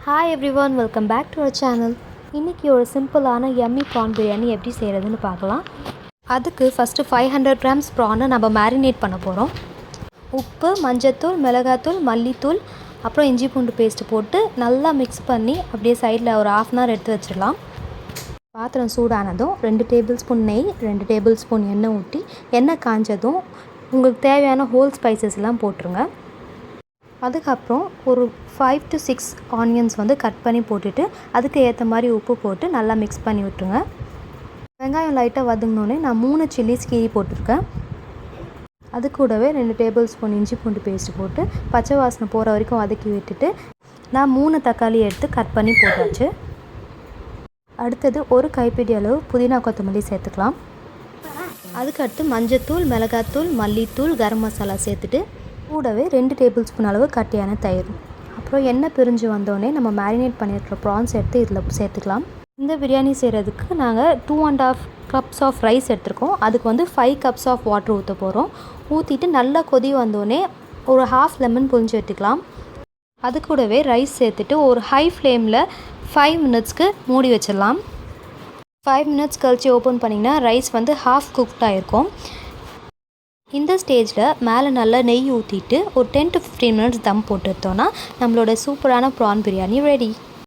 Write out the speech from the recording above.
Hi everyone, welcome back to our channel. இன்றைக்கி ஒரு சிம்பிளான யம்மி ப்ரான் பிரியாணி எப்படி செய்கிறதுன்னு பார்க்கலாம். அதுக்கு ஃபஸ்ட்டு 500 grams ப்ரானை நம்ம மேரினேட் பண்ண போகிறோம். உப்பு, மஞ்சத்தூள், மிளகாத்தூள், மல்லித்தூள், அப்புறம் இஞ்சி பூண்டு பேஸ்ட்டு போட்டு நல்லா மிக்ஸ் பண்ணி அப்படியே சைடில் ஒரு 1/2 hour எடுத்து வச்சிடலாம். பாத்திரம் சூடானதும் 2 டேபிள் நெய், 2 டேபிள் எண்ணெய் ஊற்றி எண்ணெய் காஞ்சதும் உங்களுக்கு தேவையான ஹோல் ஸ்பைசஸ்லாம் போட்டுருங்க. அதுக்கப்புறம் ஒரு 5 to 6 ஆனியன்ஸ் கட் பண்ணி போட்டுட்டு அதுக்கு ஏற்ற மாதிரி உப்பு போட்டு நல்லா மிக்ஸ் பண்ணி விட்டுருங்க. வெங்காயம் லைட்டாக வதங்கினோடனே நான் 3 சில்லிஸ் கீரி போட்டிருக்கேன். அது கூடவே 2 டேபிள் ஸ்பூன் இஞ்சி பூண்டு பேஸ்ட்டு போட்டு பச்சை வாசனை போகிற வரைக்கும் வதக்கி விட்டுட்டு நான் 3 தக்காளி எடுத்து கட் பண்ணி போட்டாச்சு. அடுத்தது ஒரு கைப்பிடி அளவு புதினா கொத்தமல்லி சேர்த்துக்கலாம். அதுக்கடுத்து மஞ்சத்தூள், மிளகாத்தூள், மல்லித்தூள், கரம் மசாலா சேர்த்துட்டு கூடவே 2 டேபிள் ஸ்பூன் அளவு கட்டியான தயிர். அப்புறம் எண்ணெய் பிரிஞ்சு வந்தோடனே நம்ம மேரினேட் பண்ணியிருக்கிற ப்ரான்ஸ் எடுத்து இதில் சேர்த்துக்கலாம். இந்த பிரியாணி செய்கிறதுக்கு நாங்கள் 2.5 cups ஆஃப் ரைஸ் எடுத்துருக்கோம். அதுக்கு 5 cups ஆஃப் வாட்டர் ஊற்ற போகிறோம். ஊற்றிட்டு நல்லா கொதி வந்தோடனே ஒரு 1/2 lemon புழிஞ்சு எடுத்துக்கலாம். அது கூடவே ரைஸ் சேர்த்துட்டு ஒரு ஹை ஃப்ளேமில் 5 minutesக்கு மூடி வச்சிடலாம். 5 minutes கழித்து ஓப்பன் பண்ணிங்கன்னா ரைஸ் ஹாஃப் குக்ட் ஆகிருக்கும். இந்த ஸ்டேஜில் மேலே நல்லா நெய் ஊற்றிட்டு ஒரு 10 to 15 minutes தம் போட்டு எடுத்தோன்னா நம்மளோட சூப்பரான ப்ரான் பிரியாணி ரெடி.